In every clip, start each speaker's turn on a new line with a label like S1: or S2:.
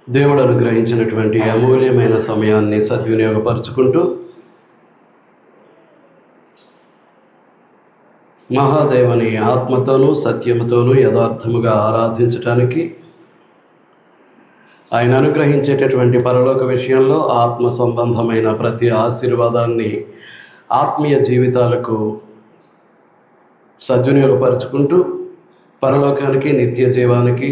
S1: దేవుడు అనుగ్రహించినటువంటి అమూల్యమైన సమయాన్ని సద్వినియోగపరుచుకుంటూ మహాదేవుని ఆత్మతోనూ సత్యముతోనూ యథార్థముగా ఆరాధించటానికి, ఆయన అనుగ్రహించేటటువంటి పరలోక విషయంలో ఆత్మ సంబంధమైన ప్రతి ఆశీర్వాదాన్ని ఆత్మీయ జీవితాలకు సద్వినియోగపరుచుకుంటూ పరలోకానికి, నిత్య జీవానికి,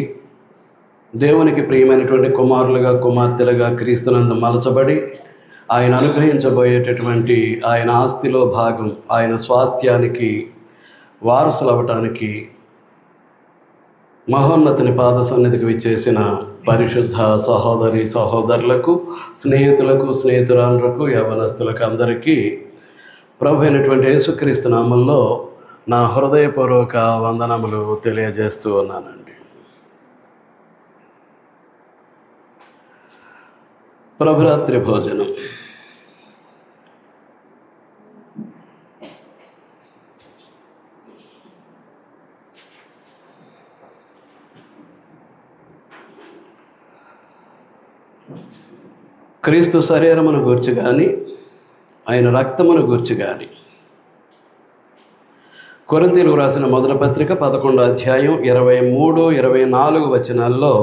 S1: దేవునికి ప్రియమైనటువంటి కుమారులుగా కుమార్తెలుగా క్రీస్తునందు మలచబడి ఆయన అనుగ్రహించబోయేటటువంటి ఆయన ఆస్తిలో భాగం, ఆయన స్వాస్థ్యానికి వారసులు అవ్వటానికి మహోన్నతుని పాద సన్నిధికి విచ్చేసిన పరిశుద్ధ సహోదరి సహోదరులకు, స్నేహితులకు, స్నేహితురాండ్రకు, యవనస్తులకు అందరికీ ప్రభు అయినటువంటి యేసుక్రీస్తు నామములో నా హృదయపూర్వక వందనములు తెలియజేస్తూ ఉన్నానండి. ప్రభురాత్రి భోజనం. క్రీస్తు శరీరమును గూర్చి కానీ, ఆయన రక్తమును గూర్చి కానీ కొరింథీయులకు రాసిన మొదటి పత్రిక 11వ అధ్యాయం 23, 24 వచనాల్లో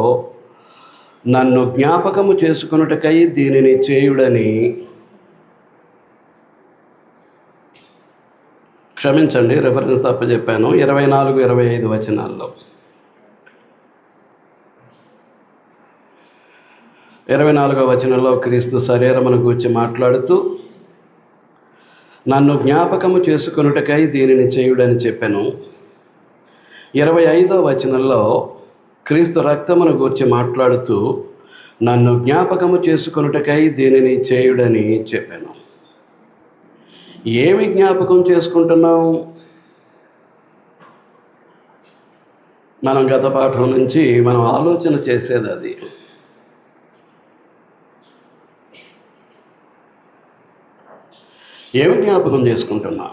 S1: నన్ను జ్ఞాపకము చేసుకొనుటకై దీనిని చేయుడని, క్షమించండి రెఫరెన్స్ తప్ప చెప్పాను, 24, 25 వచనాల్లో 24వ వచనంలో క్రీస్తు శరీరమును గూర్చి మాట్లాడుతూ నన్ను జ్ఞాపకము చేసుకొనుటకై దీనిని చేయుడని చెప్పాను. 25వ వచనంలో క్రీస్తు రక్తమును గూర్చి మాట్లాడుతూ నన్ను జ్ఞాపకము చేసుకొనుటకై దీనిని చేయుడని చెప్పాను. ఏమి జ్ఞాపకం చేసుకుంటున్నాం? మనం గత పాఠం నుంచి మనం ఆలోచన చేసేది అది. ఏమి జ్ఞాపకం చేసుకుంటున్నాం?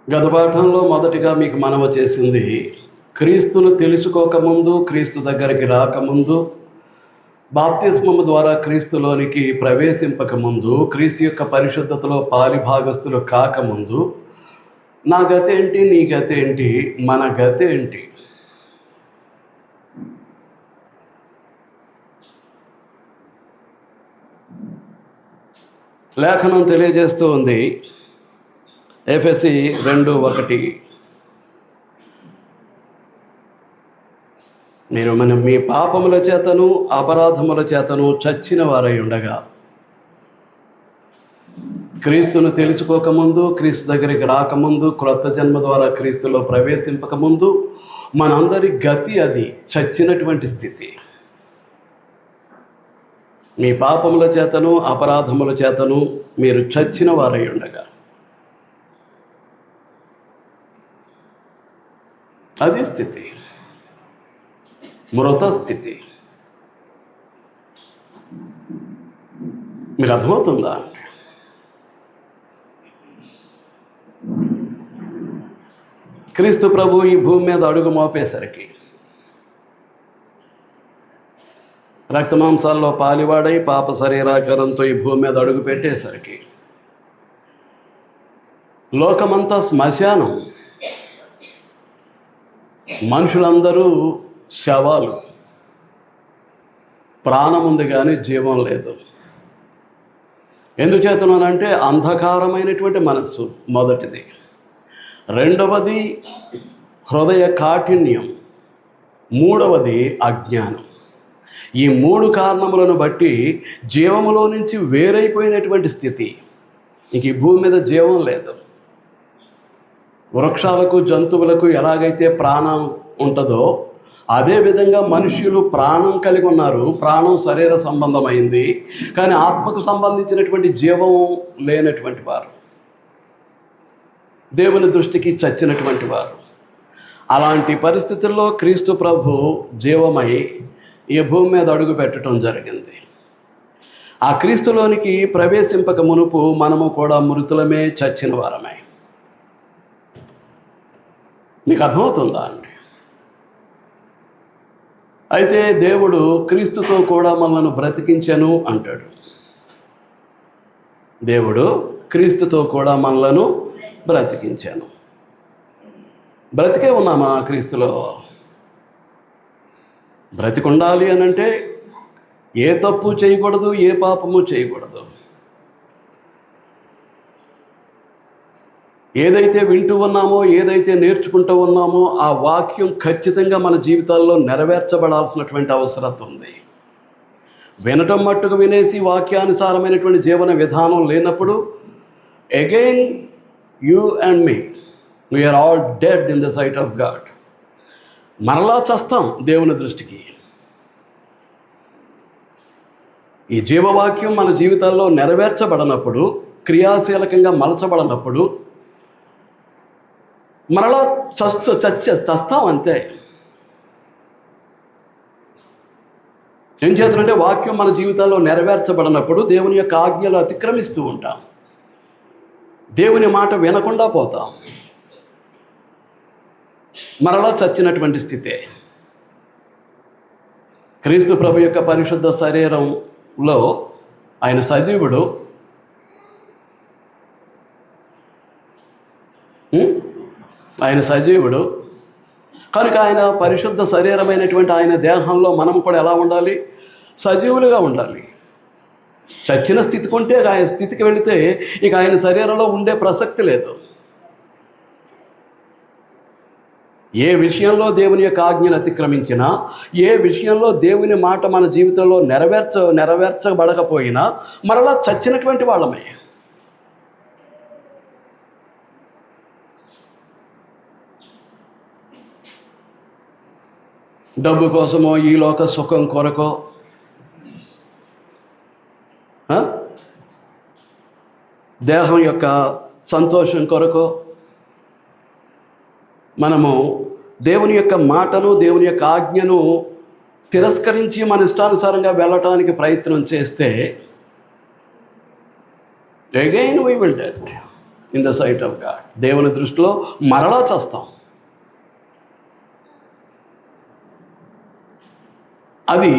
S1: గత పాఠంలో మొదటిగా మీకు మనవ చేసింది, క్రీస్తును తెలుసుకోకముందు, క్రీస్తు దగ్గరికి రాకముందు, బాప్తిస్మము ద్వారా క్రీస్తులోనికి ప్రవేశింపకముందు, క్రీస్తు యొక్క పరిశుద్ధతలో పాలిభాగస్తులు కాకముందు నా గతేంటి, నీ గతేంటి, మన గతేంటి? లేఖనం తెలియజేస్తూ ఉంది, ఎఫెసీ 2:1, మీరు మీ పాపముల చేతను అపరాధముల చేతను చచ్చిన వారై ఉండగా, క్రీస్తును తెలుసుకోకముందు, క్రీస్తు దగ్గరికి రాకముందు, క్రొత్త జన్మ ద్వారా క్రీస్తులో ప్రవేశింపకముందు మనందరి గతి అది, చచ్చినటువంటి స్థితి. మీ పాపముల చేతను అపరాధముల చేతను మీరు చచ్చిన వారై ఉండగా, అది స్థితి, మృత స్థితి. మీకు అర్థమవుతుందా? క్రీస్తు ప్రభు ఈ భూమి మీద అడుగు మోపేసరికి, రక్తమాంసాల్లో పాలివాడై పాప శరీరాకారంతో ఈ భూమి మీద అడుగు పెట్టేసరికి లోకమంతా శ్మశానం, మనుషులందరూ శవాలు, ప్రాణం ఉంది కానీ జీవం లేదు. ఎందుచేతనంటే అంధకారమైనటువంటి మనస్సు మొదటిది, రెండవది హృదయ కాఠిన్యం, మూడవది అజ్ఞానం. ఈ 3 కారణములను బట్టి జీవములో నుంచి వేరైపోయినటువంటి స్థితి. ఇంక ఈ భూమి మీద జీవం లేదు. వృక్షాలకు, జంతువులకు ఎలాగైతే ప్రాణం ఉంటుందో అదేవిధంగా మనుష్యులు ప్రాణం కలిగి ఉన్నారు. ప్రాణం శరీర సంబంధమైంది, కానీ ఆత్మకు సంబంధించినటువంటి జీవం లేనటువంటి వారు, దేవుని దృష్టికి చచ్చినటువంటి వారు. అలాంటి పరిస్థితుల్లో క్రీస్తు ప్రభు జీవమై ఈ భూమి మీద అడుగు పెట్టడం జరిగింది. ఆ క్రీస్తులోనికి ప్రవేశింపక మునుపు మనము కూడా మృతులమే, చచ్చిన వారమే. మీకు అర్థమవుతుందా అండి? అయితే దేవుడు క్రీస్తుతో కూడా మనల్ని బ్రతికించెను అంటాడు. దేవుడు క్రీస్తుతో కూడా మనలను బ్రతికించాను. బ్రతికే ఉన్నామా క్రీస్తులో? బ్రతికుండాలి అని అంటే ఏ తప్పు చేయకూడదు, ఏ పాపము చేయకూడదు. ఏదైతే వింటూ ఉన్నామో, ఏదైతే నేర్చుకుంటూ ఉన్నామో ఆ వాక్యం ఖచ్చితంగా మన జీవితాల్లో నెరవేర్చబడాల్సినటువంటి అవసరం ఉంది. వినటం మట్టుకు వినేసి వాక్యానుసారమైనటువంటి జీవన విధానం లేనప్పుడు again you and me we are all dead in the sight of God. మరలా చస్తాం దేవుని దృష్టికి. ఈ జీవవాక్యం మన జీవితాల్లో నెరవేర్చబడినప్పుడు, క్రియాశీలకంగా మలచబడినప్పుడు మరలా చస్తాం అంతే. ఏం చేతులంటే వాక్యం మన జీవితాల్లో నెరవేర్చబడినప్పుడు దేవుని యొక్క ఆజ్ఞలు అతిక్రమిస్తూ ఉంటాం, దేవుని మాట వినకుండా పోతాం. మరలా చచ్చినటువంటి స్థితే. క్రీస్తు ప్రభు యొక్క పరిశుద్ధ శరీరంలో ఆయన సజీవుడు. ఆయన సజీవుడు కనుక ఆయన పరిశుద్ధ శరీరమైనటువంటి ఆయన దేహంలో మనం కూడా ఎలా ఉండాలి? సజీవులుగా ఉండాలి. చచ్చిన స్థితికి ఉంటే ఆయన స్థితికి వెళితే ఇక ఆయన శరీరంలో ఉండే ప్రసక్తి లేదు. ఏ విషయంలో దేవుని యొక్క ఆజ్ఞను అతిక్రమించినా, ఏ విషయంలో దేవుని మాట మన జీవితంలో నెరవేర్చబడకపోయినా మరలా చచ్చినటువంటి వాళ్ళమే. డబ్బు కోసమో, ఈ లోక సుఖం కొరకో, దేహం యొక్క సంతోషం కొరకో మనము దేవుని యొక్క మాటను, దేవుని యొక్క ఆజ్ఞను తిరస్కరించి మన ఇష్టానుసారంగా వెళ్ళటానికి ప్రయత్నం చేస్తే again we will dead in the sight of God. దేవుని దృష్టిలో మరలా చేస్తాం. అది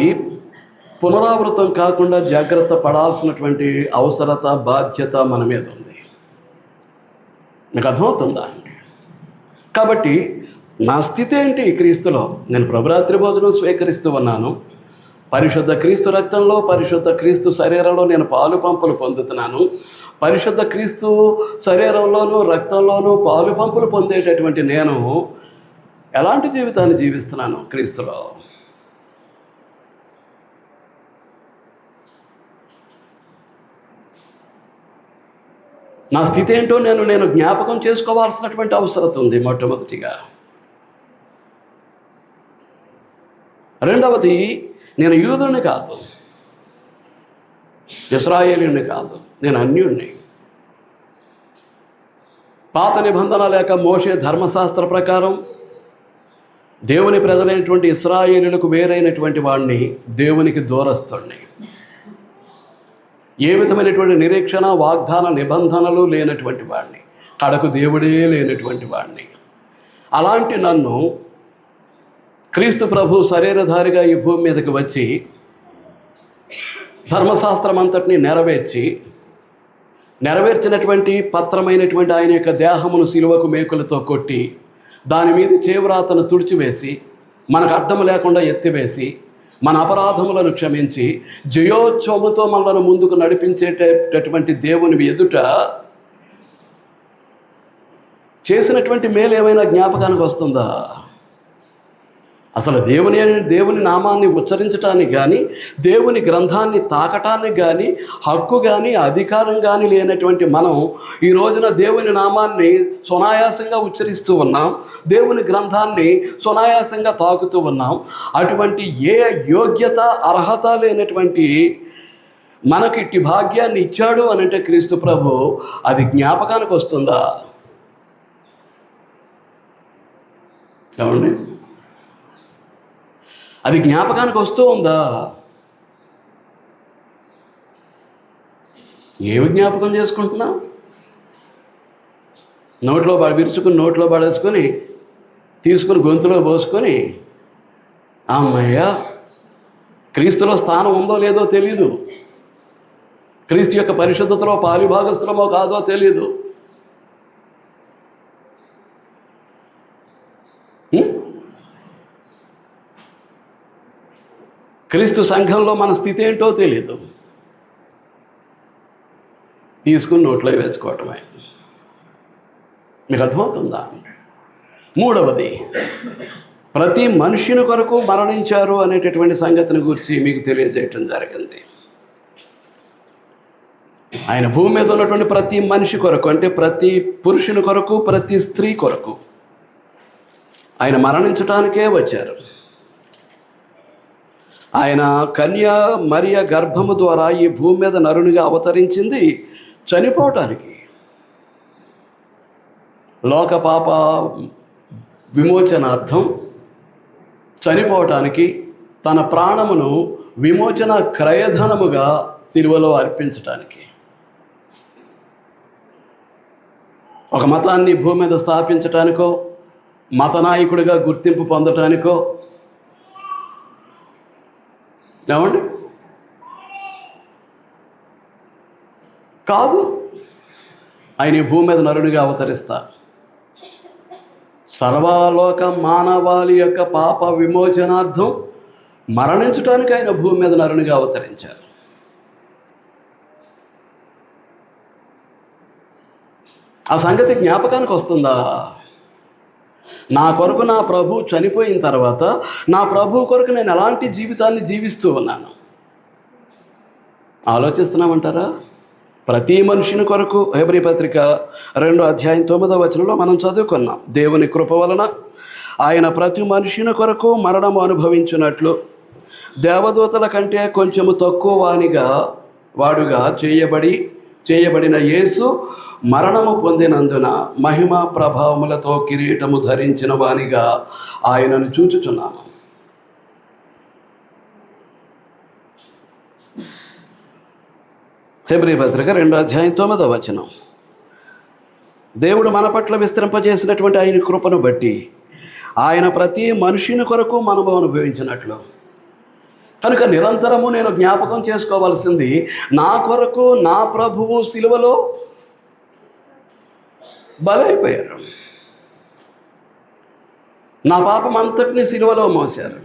S1: పునరావృతం కాకుండా జాగ్రత్త పడాల్సినటువంటి అవసరత, బాధ్యత మన మీద ఉంది. మీకు అర్థమవుతుందా అండి? కాబట్టి నా స్థితి ఏంటి క్రీస్తులో? నేను ప్రభురాత్రి భోజనం స్వీకరిస్తూ ఉన్నాను. పరిశుద్ధ క్రీస్తు రక్తంలో, పరిశుద్ధ క్రీస్తు శరీరంలో నేను పాలు పంపులు పొందుతున్నాను. పరిశుద్ధ క్రీస్తు శరీరంలోనూ రక్తంలోనూ పాలు పంపులు పొందేటటువంటి నేను ఎలాంటి జీవితాన్ని జీవిస్తున్నాను క్రీస్తులో? నా స్థితి ఏంటో నేను జ్ఞాపకం చేసుకోవాల్సినటువంటి అవసరం ఉంది మొట్టమొదటిగా. రెండవది, నేను యూదుని కాదు, ఇశ్రాయేలీయుని కాదు, నేను అన్యుణ్ణి. పాత నిబంధన లేక మోషే ధర్మశాస్త్ర ప్రకారం దేవుని ప్రజలైనటువంటి ఇశ్రాయేలీయులకు వేరైనటువంటి వాడిని, దేవునికి దూరస్తుడిని. ఏ విధమైనటువంటి నిరీక్షణ, వాగ్దాన నిబంధనలు లేనటువంటి వాడిని, కడకు దేవుడే లేనటువంటి వాడిని. అలాంటి నన్ను క్రీస్తు ప్రభు శరీరధారిగా ఈ భూమి మీదకి వచ్చి ధర్మశాస్త్రం అంతటిని నెరవేర్చినటువంటి పత్రమైనటువంటి ఆయన యొక్క దేహమును సిలువకు మేకులతో కొట్టి దాని మీద చేవ్రాతను తుడిచివేసి మనకు అడ్డం లేకుండా ఎత్తివేసి మన అపరాధములను క్షమించి జయోత్సవముతో మనలను ముందుకు నడిపించేటటువంటి దేవుని ఎదుట చేసినటువంటి మేలు ఏమైనా జ్ఞాపకానికి వస్తుందా? అసలు దేవుని నామాన్ని ఉచ్చరించటానికి కానీ, దేవుని గ్రంథాన్ని తాకటానికి కానీ హక్కు కానీ అధికారం కానీ లేనటువంటి మనం ఈ రోజున దేవుని నామాన్ని సునాయాసంగా ఉచ్చరిస్తూ ఉన్నాం, దేవుని గ్రంథాన్ని సునాయాసంగా తాకుతూ ఉన్నాం. అటువంటి ఏ యోగ్యత, అర్హత లేనటువంటి మనకి ఇట్టి భాగ్యాన్ని ఇచ్చాడు అని అంటే క్రీస్తు ప్రభు, అది జ్ఞాపకానికి వస్తుందా? ఏమండి? అది జ్ఞాపకానికి వస్తూ ఉందా? ఏమి జ్ఞాపకం చేసుకుంటున్నా? విరుచుకుని నోట్లో పడేసుకొని తీసుకుని గొంతులో పోసుకొని, అమ్మయ్య, క్రీస్తులో స్థానం ఉందో లేదో తెలీదు, క్రీస్తు యొక్క పరిశుద్ధతలో పాలిభాగస్థులమో కాదో తెలీదు. క్రీస్తు సంఘంలో మన స్థితి ఏంటో తెలీదు. తీసుకుని నోట్లో వేసుకోవటమే. మీకు అర్థమవుతుందా? మూడవది, ప్రతి మనుషుని కొరకు మరణించారు అనేటటువంటి సంగతిని గురించి మీకు తెలియజేయటం జరిగింది. ఆయన భూమి మీద ఉన్నటువంటి ప్రతి మనిషి కొరకు, అంటే ప్రతి పురుషుని కొరకు, ప్రతి స్త్రీ కొరకు ఆయన మరణించటానికే వచ్చారు. ఆయన కన్య మరియ గర్భము ద్వారా ఈ భూమి మీద నరునిగా అవతరించింది చనిపోవటానికి, లోక పాప విమోచనార్థం చనిపోవటానికి, తన ప్రాణమును విమోచన క్రయధనముగా సిలువలో అర్పించటానికి, ఒక మతాన్ని భూమి మీద స్థాపించటానికో, మతనాయకుడిగా గుర్తింపు పొందటానికో, ఏమండి, కాదు. ఆయన ఈ భూమి మీద నరునిగా అవతరిస్తా సర్వలోక మానవాళి యొక్క పాప విమోచనార్థం మరణించడానికి ఆయన భూమి మీద నరునిగా అవతరించారు. ఆ సంగతి జ్ఞాపకానికి వస్తుందా? నా కొరకు నా ప్రభు చనిపోయిన తర్వాత నా ప్రభు కొరకు నేను ఎలాంటి జీవితాన్ని జీవిస్తూ ఉన్నాను ఆలోచిస్తున్నామంటారా? ప్రతి మనుషుని కొరకు హెబ్రీ పత్రిక 2:9 మనం చదువుకున్నాం. దేవుని కృప వలన ఆయన ప్రతి మనుషుని కొరకు మరణము అనుభవించినట్లు దేవదూతల కంటే కొంచెము తక్కువ వాడుగా చేయబడిన యేసు మరణము పొందినందున మహిమ ప్రభావములతో కిరీటము ధరించిన వానిగా ఆయనను చూచుచున్నాము. హెబ్రీ పత్రిక 2:9 దేవుడు మన పట్ల విస్తరింపజేసినటువంటి ఆయన కృపను బట్టి ఆయన ప్రతి మనుషుని కొరకు మనము అనుభవించినట్లు. కనుక నిరంతరము నేను జ్ఞాపకం చేసుకోవాల్సింది, నా కొరకు నా ప్రభువు సిలువలో బలైపోయారు. నా పాపం అంతటిని సిలువలో మోశారు.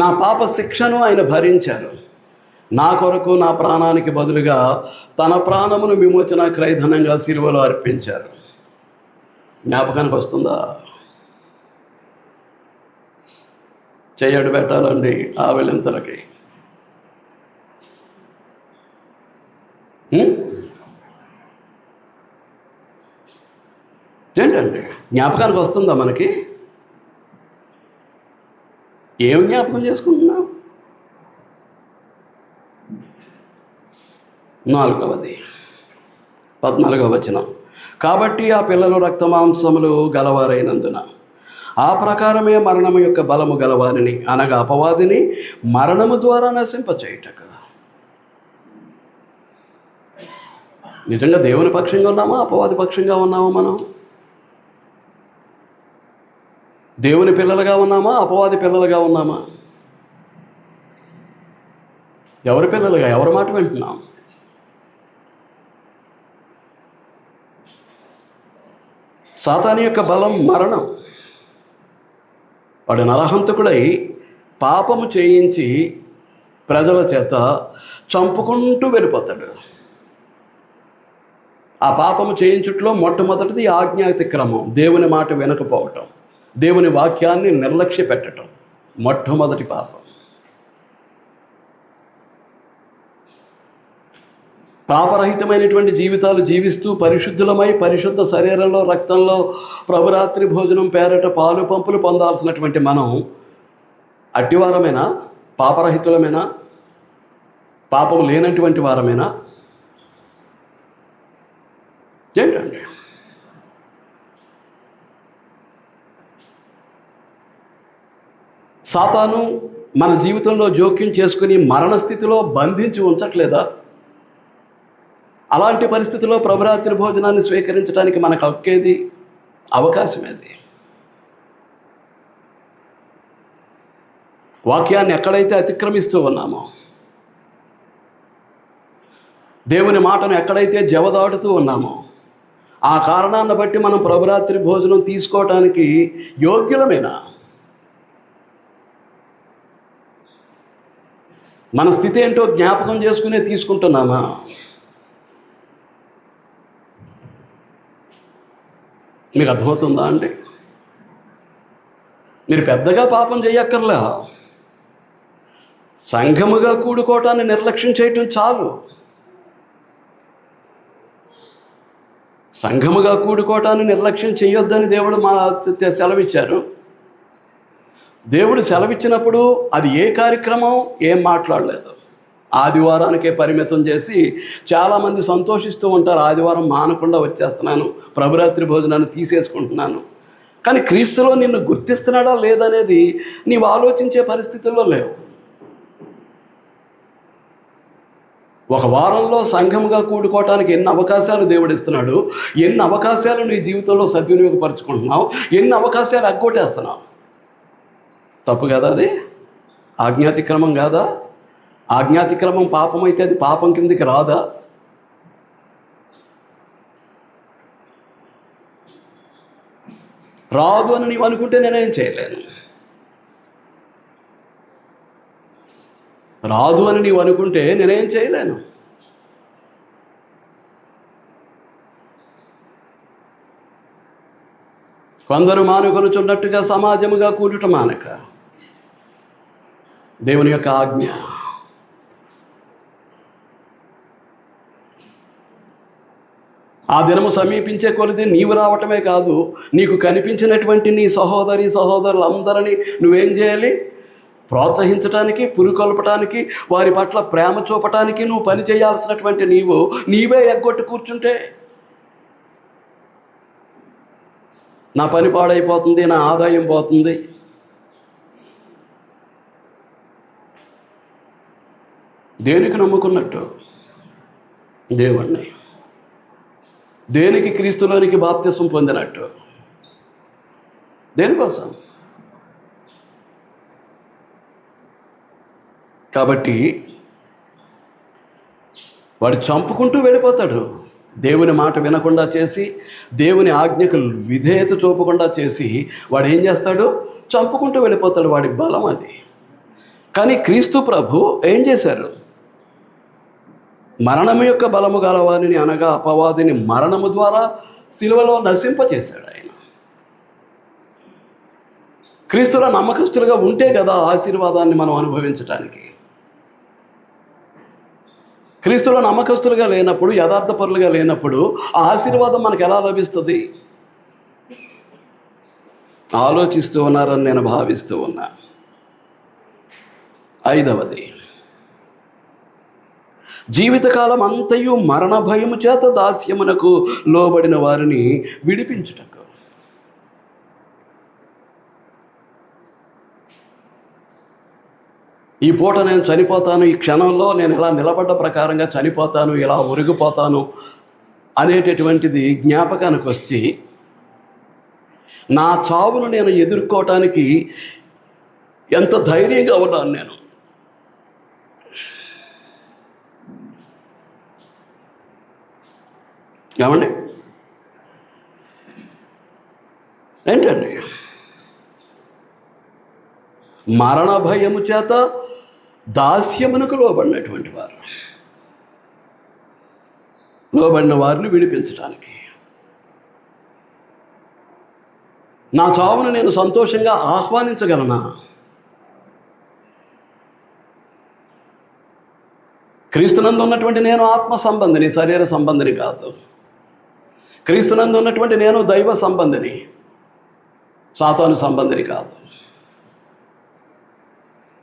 S1: నా పాప శిక్షను ఆయన భరించారు. నా కొరకు నా ప్రాణానికి బదులుగా తన ప్రాణమును విమోచన క్రయధనంగా సిలువలో అర్పించారు. జ్ఞాపకానికి వస్తుందా? చెయ్యడు పెట్టాలండి ఆవెలింతలకి. ఏంటండి, జ్ఞాపకానికి వస్తుందా మనకి? ఏం జ్ఞాపకం చేసుకుంటున్నాం? 14 కాబట్టి ఆ పిల్లలు రక్తమాంసములు గలవారైనందున ఆ ప్రకారమే మరణము యొక్క బలము గలవారిని, అనగా అపవాదిని మరణము ద్వారా నశింపచేయుటకు. నిజంగా దేవుని పక్షంగా ఉన్నామా, అపవాది పక్షంగా ఉన్నామా? మనం దేవుని పిల్లలుగా ఉన్నామా, అపవాది పిల్లలుగా ఉన్నామా? ఎవరి పిల్లలుగా? ఎవరి మాట వింటున్నాం? సాతాను యొక్క బలం మరణం. వాడు నరహంతకుడై పాపము చేయించి ప్రజల చేత చంపుకుంటూ వెళ్ళిపోతాడు. ఆ పాపము చేయించుట్లో మొట్టమొదటిది ఆజ్ఞాతిక్రమం, దేవుని మాట వినకపోవటం, దేవుని వాక్యాన్ని నిర్లక్ష్య పెట్టడం మొట్టమొదటి పాపం. పాపరహితమైనటువంటి జీవితాలు జీవిస్తూ పరిశుద్ధులమై పరిశుద్ధ శరీరంలో రక్తంలో ప్రభురాత్రి భోజనం పేరట పాలు పంపులు పొందాల్సినటువంటి మనం అట్టివారమేనా? పాపరహితులమేనా? పాపం లేనటువంటి వారమేనా? ఏంటండి, సాతాను మన జీవితంలో జోక్యం చేసుకుని మరణస్థితిలో బంధించి ఉంచట్లేదా? అలాంటి పరిస్థితిలో ప్రభురాత్రి భోజనాన్ని స్వీకరించడానికి మనకు హక్కేది, అవకాశం ఏది? వాక్యాన్ని ఎక్కడైతే అతిక్రమిస్తూ ఉన్నామో, దేవుని మాటను ఎక్కడైతే జవదాటుతూ ఉన్నామో, ఆ కారణాన్ని బట్టి మనం ప్రభురాత్రి భోజనం తీసుకోవటానికి యోగ్యులమేనా? మన స్థితి ఏంటో జ్ఞాపకం చేసుకునే తీసుకుంటున్నామా? మీకు అర్థమవుతుందా అండి? మీరు పెద్దగా పాపం చేయక్కర్లా, సంఘముగా కూడుకోవటాన్ని నిర్లక్ష్యం చేయటం చాలు. సంఘముగా కూడుకోవటాన్ని నిర్లక్ష్యం చేయొద్దని దేవుడు సెలవిచ్చారు. దేవుడు సెలవిచ్చినప్పుడు అది ఏ కార్యక్రమం ఏం మాట్లాడలేదు. ఆదివారానికే పరిమితం చేసి చాలామంది సంతోషిస్తూ ఉంటారు, ఆదివారం మానకుండా వచ్చేస్తున్నాను, ప్రభురాత్రి భోజనాన్ని తీసేసుకుంటున్నాను. కానీ క్రీస్తులో నిన్ను గుర్తిస్తున్నాడా లేదనేది నీవు ఆలోచించే పరిస్థితుల్లో లేవు. ఒక వారంలో సంఘముగా కూడుకోవటానికి ఎన్ని అవకాశాలు దేవుడు ఇస్తున్నాడు, ఎన్ని అవకాశాలు నీ జీవితంలో సద్వినియోగపరుచుకుంటున్నావు, ఎన్ని అవకాశాలు అగ్గొట్టేస్తున్నావు. తప్పు కదా అది? ఆజ్ఞాతిక్రమం కాదా? ఆజ్ఞాతిక్రమం పాపం అయితే అది పాపం కిందికి రాదా? రాదు అని నీవు అనుకుంటే నేనేం చేయలేను. రాదు అని నీవు అనుకుంటే నేనేం చేయలేను. కొందరు మానుకొనుచున్నట్టుగా సమాజముగా కూడుట మానక, దేవుని యొక్క ఆజ్ఞ. ఆ దినము సమీపించే కొలది నీవు రావటమే కాదు, నీకు కనిపించినటువంటి నీ సహోదరులందరినీ నువ్వేం చేయాలి? ప్రోత్సహించటానికి, పురుకొల్పటానికి, వారి పట్ల ప్రేమ చూపటానికి నువ్వు పని చేయాల్సినటువంటి నీవే ఎగ్గొట్టు కూర్చుంటే నా పని పాడైపోతుంది, నా ఆదాయం పోతుంది. దేనికి నమ్ముకున్నట్టు? దేవుణ్ణి. దేనికి క్రీస్తులోనికి బాప్తిసం పొందినట్టు? దేనికోసం? కాబట్టి వాడు చంపుకుంటూ వెళ్ళిపోతాడు. దేవుని మాట వినకుండా చేసి, దేవుని ఆజ్ఞకు విధేయత చూపకుండా చేసి వాడు ఏం చేస్తాడు? చంపుకుంటూ వెళ్ళిపోతాడు. వాడి బలం అది. కానీ క్రీస్తు ప్రభు ఏం చేశారు? మరణము యొక్క బలము గలవారిని, అనగా అపవాదిని మరణము ద్వారా సిలువలో నశింపచేశాడు ఆయన. క్రీస్తులో నమ్మకస్తులుగా ఉంటే కదా ఆశీర్వాదాన్ని మనం అనుభవించటానికి. క్రీస్తులో నమ్మకస్తులుగా లేనప్పుడు, యథార్థపరులుగా లేనప్పుడు ఆ ఆశీర్వాదం మనకు ఎలా లభిస్తుంది? ఆలోచిస్తూ ఉన్నారని నేను భావిస్తూ ఉన్నా. 5వది, జీవితకాలం అంతయు మరణ భయము చేత దాస్యమునకు లోబడిన వారిని విడిపించుటకు. ఈ పూట నేను చనిపోతాను, ఈ క్షణంలో నేను ఇలా నిలబడ్డ ప్రకారంగా చనిపోతాను, ఇలా ఒరిగిపోతాను అనేటటువంటిది జ్ఞాపకానికి వచ్చి నా చావును నేను ఎదుర్కోవటానికి ఎంత ధైర్యంగా ఉన్నాను నేను. ఏమండి? ఏంటండి? మరణ భయము చేత దాస్యమునకు లోబడినటువంటి వారు, లోబడిన వారిని విడిపించడానికి. నా చావును నేను సంతోషంగా ఆహ్వానించగలనా? క్రీస్తునందు ఉన్నటువంటి నేను ఆత్మ సంబంధిని, శరీర సంబంధిని కాదు. క్రీస్తునందు ఉన్నటువంటి నేను దైవ సంబంధిని, సాతాను సంబంధిని కాదు.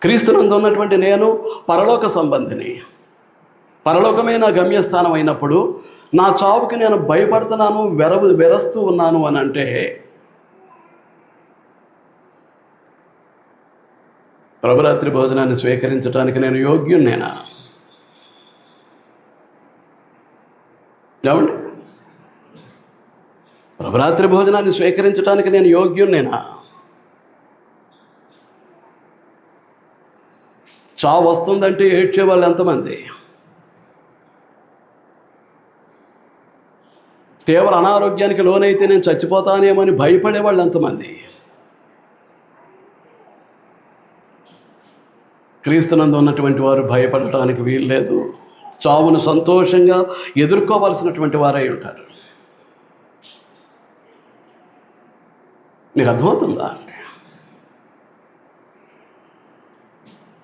S1: క్రీస్తునందు ఉన్నటువంటి నేను పరలోక సంబంధిని. పరలోకమే నా గమ్యస్థానం అయినప్పుడు నా చావుకి నేను భయపడుతున్నాను, వెరస్తూ ఉన్నాను అని అంటే ప్రభురాత్రి భోజనాన్ని స్వీకరించడానికి నేను యోగ్యున్నేనా? ఏమండి? ప్రభురాత్రి భోజనాన్ని స్వీకరించడానికి నేను యోగ్యున్నేనా? చావు వస్తుందంటే ఏడ్చే వాళ్ళు ఎంతమంది? తీవ్ర అనారోగ్యానికి లోనైతే నేను చచ్చిపోతానేమని భయపడేవాళ్ళు ఎంతమంది? క్రీస్తునందు ఉన్నటువంటి వారు భయపడటానికి వీల్లేదు. చావును సంతోషంగా ఎదుర్కోవాల్సినటువంటి వారై ఉంటారు. నీకు అర్థమవుతుందా?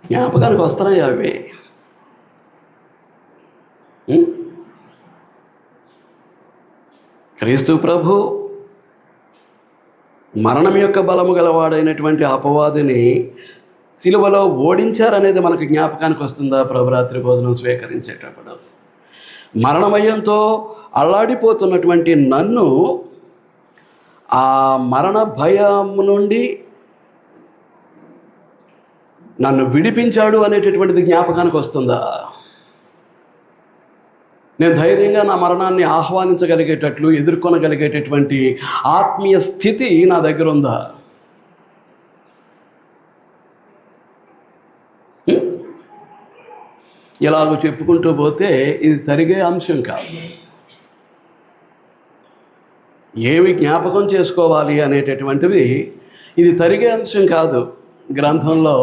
S1: జ్ఞాపకానికి వస్తున్నాయి అవి. క్రీస్తు ప్రభు మరణం యొక్క బలము గలవాడైనటువంటి అపవాదిని సిలువలో ఓడించారనేది మనకు జ్ఞాపకానికి వస్తుందా? ప్రభురాత్రి భోజనం స్వీకరించేటప్పుడు మరణమయంతో అల్లాడిపోతున్నటువంటి నన్ను ఆ మరణ భయం నుండి నన్ను విడిపించాడు అనేటటువంటిది జ్ఞాపకానికి వస్తుందా? నేను ధైర్యంగా నా మరణాన్ని ఆహ్వానించగలిగేటట్లు, ఎదుర్కొనగలిగేటటువంటి ఆత్మీయ స్థితి నా దగ్గర ఉందా? ఇలాగ చెప్పుకుంటూ పోతే ఇది తరిగే అంశం కాదు. ఏమి జ్ఞాపకం చేసుకోవాలి అనేటటువంటివి ఇది తరిగే అంశం కాదు. గ్రంథంలో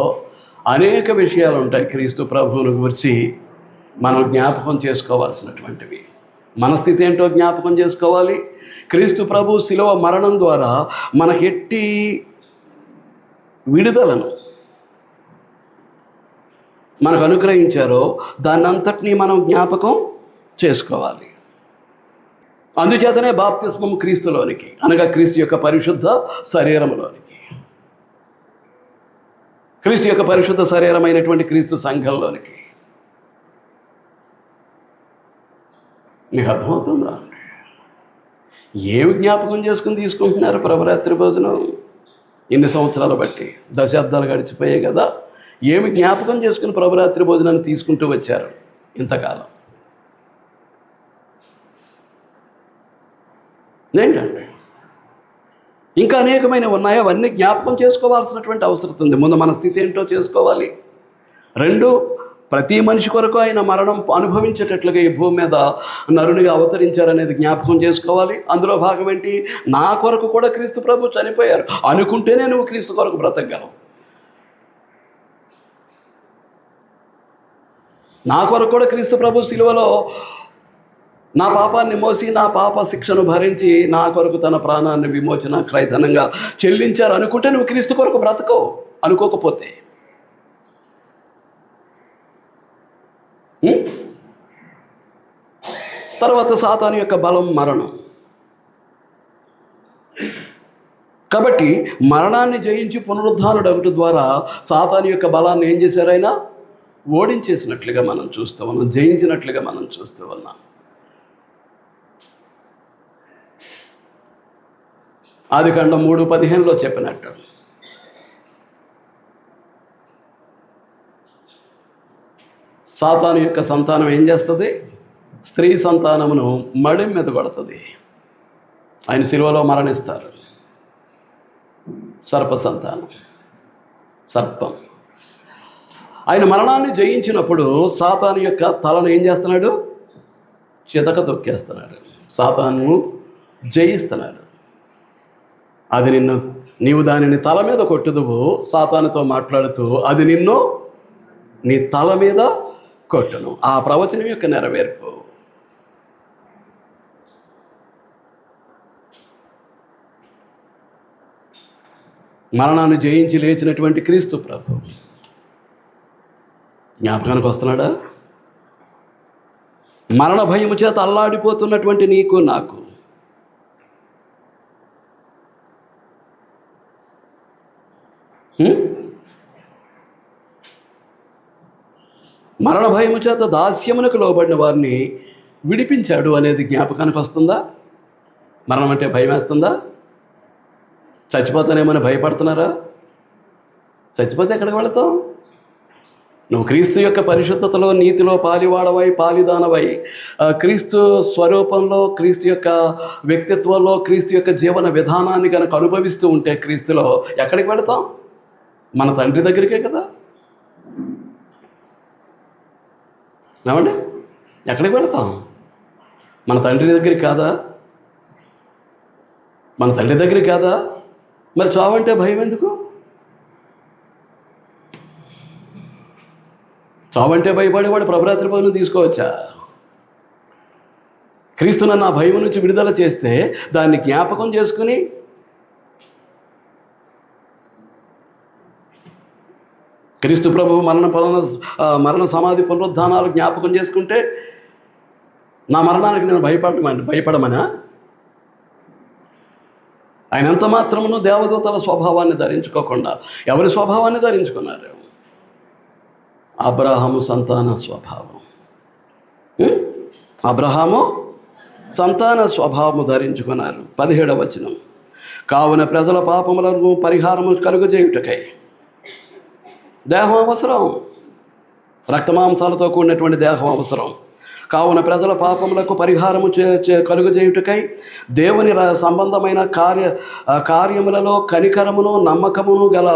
S1: అనేక విషయాలు ఉంటాయి క్రీస్తు ప్రభువును గురించి మనం జ్ఞాపకం చేసుకోవాల్సినటువంటివి. మన స్థితి ఏంటో జ్ఞాపకం చేసుకోవాలి. క్రీస్తు ప్రభు శిలువ మరణం ద్వారా మనకెట్టి విడుదలను మనకు అనుగ్రహించారో దాన్నంతటినీ మనం జ్ఞాపకం చేసుకోవాలి. అందుచేతనే బాప్తిస్మం క్రీస్తులోనికి, అనగా క్రీస్తు యొక్క పరిశుద్ధ శరీరంలోనికి, క్రీస్తు యొక్క పరిశుద్ధ శరీరమైనటువంటి క్రీస్తు సంఘంలోనికి. మీకు అర్థమవుతుందా? ఏమి జ్ఞాపకం చేసుకుని తీసుకుంటున్నారు ప్రభురాత్రి భోజనం? ఇన్ని సంవత్సరాలు బట్టి, దశాబ్దాలు గడిచిపోయాయి కదా. ఏమి జ్ఞాపకం చేసుకుని ప్రభురాత్రి భోజనాన్ని తీసుకుంటూ వచ్చారు ఇంతకాలం? ఏంటండి? ఇంకా అనేకమైనవి ఉన్నాయి. అవన్నీ జ్ఞాపకం చేసుకోవాల్సినటువంటి అవసరం ఉంది. ముందు మన స్థితి ఏంటో చేసుకోవాలి. రెండు, ప్రతి మనిషి కొరకు ఆయన మరణం అనుభవించేటట్లుగా ఈ భూమి మీద నరునిగా అవతరించారనేది జ్ఞాపకం చేసుకోవాలి. అందులో భాగం ఏంటి? నా కొరకు కూడా క్రీస్తు ప్రభు చనిపోయారు అనుకుంటేనే నువ్వు క్రీస్తు కొరకు బ్రతకగలవు. నా కొరకు కూడా క్రీస్తు ప్రభు సిలువలో నా పాపాన్ని మోసి, నా పాప శిక్షను భరించి నా కొరకు తన ప్రాణాన్ని విమోచన క్రయధనంగా చెల్లించారు అనుకుంటే నువ్వు క్రీస్తు కొరకు బ్రతకవు. అనుకోకపోతే తర్వాత సాతాను యొక్క బలం మరణం. కాబట్టి మరణాన్ని జయించి పునరుద్ధానుడగుట ద్వారా సాతాను యొక్క బలాన్ని ఏం చేశారు? ఆయన ఓడించేసినట్లుగా మనం చూస్తూ ఉన్నాం, జయించినట్లుగా మనం చూస్తూ ఉన్నాం. ఆదికాండం 3:15 చెప్పినట్టు సాతాను యొక్క సంతానం ఏం చేస్తుంది? స్త్రీ సంతానమును మడిం మీద కొడుతుంది. ఆయన శిలువలో మరణిస్తారు. సర్ప సంతానం, సర్పం. ఆయన మరణాన్ని జయించినప్పుడు సాతాను యొక్క తలను ఏం చేస్తున్నాడు? చితక తొక్కేస్తున్నాడు. సాతాను జయిస్తున్నాడు. అది నీవు దానిని తల మీద కొట్టుదువు, సాతానుతో మాట్లాడుతూ అది నిన్ను నీ తల మీద కొట్టును. ఆ ప్రవచనం యొక్క నెరవేర్పు. మరణాన్ని జయించి లేచినటువంటి క్రీస్తు ప్రభు జ్ఞాపకానికి వస్తున్నాడా? మరణ భయము చేత అల్లాడిపోతున్నటువంటి నీకు నాకు మరణ భయము చేత దాస్యమునకు లోబడిన వారిని విడిపించాడు అనేది జ్ఞాపకానికి వస్తుందా? మరణం అంటే భయం వేస్తుందా? చచ్చిపోతానేమని భయపడుతున్నారా? చచ్చిపోతే ఎక్కడికి వెళతాం? నువ్వు క్రీస్తు యొక్క పరిశుద్ధతలో, నీతిలో పాలివాడవై, పాలిదానవై, క్రీస్తు స్వరూపంలో, క్రీస్తు యొక్క వ్యక్తిత్వంలో, క్రీస్తు యొక్క జీవన విధానాన్ని కనుక అనుభవిస్తూ ఉంటే క్రీస్తులో ఎక్కడికి వెళతాం? మన తండ్రి దగ్గరికే కదా. ఏమండి? ఎక్కడికి వెళతాం? మన తండ్రి దగ్గరికి కాదా? మన తండ్రి దగ్గరికి కాదా? మరి చావంటే భయం ఎందుకు? చావంటే భయపడేవాడు ప్రభరాత్రి భవనం తీసుకోవచ్చా? క్రీస్తు నన్ను ఆ భయం నుంచి విడుదల చేస్తే దాన్ని జ్ఞాపకం చేసుకుని క్రీస్తు ప్రభు మరణ సమాధి పునరుద్ధానాలు జ్ఞాపకం చేసుకుంటే నా మరణానికి నేను భయపడమనా? ఆయన ఎంత మాత్రమును దేవదూతల స్వభావాన్ని ధరించుకోకుండా ఎవరి స్వభావాన్ని ధరించుకున్నారు? అబ్రహాము సంతాన స్వభావం. అబ్రహాము సంతాన స్వభావము ధరించుకున్నారు. 17వ వచనం, కావున ప్రజల పాపములను పరిహారము కలుగజేయుటకై. దేహం అవసరం, రక్తమాంసాలతో కూడినటువంటి దేహం అవసరం. కావున ప్రజల పాపములకు పరిహారము కలుగజేయుటకై దేవుని సంబంధమైన కార్యములలో కనికరమును నమ్మకమును గల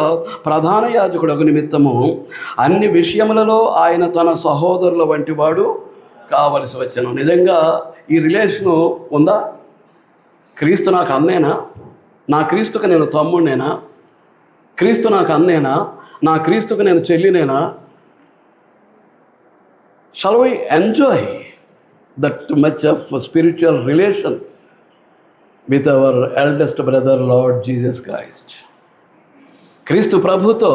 S1: ప్రధాన యాజకుడగు నిమిత్తము అన్ని విషయములలో ఆయన తన సహోదరుల వంటి వాడు కావలసి వచ్చాను. నిజంగా ఈ రిలేషను ఉందా? క్రీస్తు నాకు అన్నేనా? నా క్రీస్తుకు నేను తమ్ముడినేనా? క్రీస్తు నాకు అన్నేనా? నా క్రీస్తుకు నేను చెల్లినేనా? Shall we enjoy that much of spiritual relation with our eldest brother Lord Jesus Christ? క్రీస్తు ప్రభుతో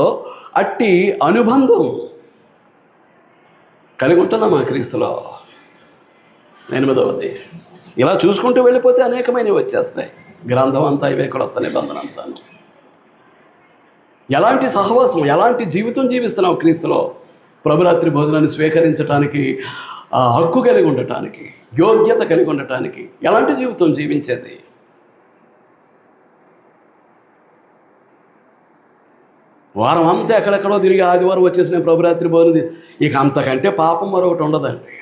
S1: అట్టి అనుబంధం కలిగి ఉంటున్నామా క్రీస్తులో? 8వది, ఇలా చూసుకుంటూ వెళ్ళిపోతే అనేకమైనవి వచ్చేస్తాయి. గ్రంథం అంతా ఇవే, క్రొత్త నిబంధన అంతాను. ఎలాంటి సహవాసం, ఎలాంటి జీవితం జీవిస్తున్నాం క్రీస్తులో? ప్రభురాత్రి భోజనాన్ని స్వీకరించడానికి హక్కు కలిగి ఉండటానికి, యోగ్యత కలిగి ఉండటానికి ఎలాంటి జీవితం జీవించేది? వారం అంతా ఎక్కడెక్కడో తిరిగి ఆదివారం వచ్చేసిన ప్రభురాత్రి భోజనం, ఇక అంతకంటే పాపం మరొకటి ఉండదండి.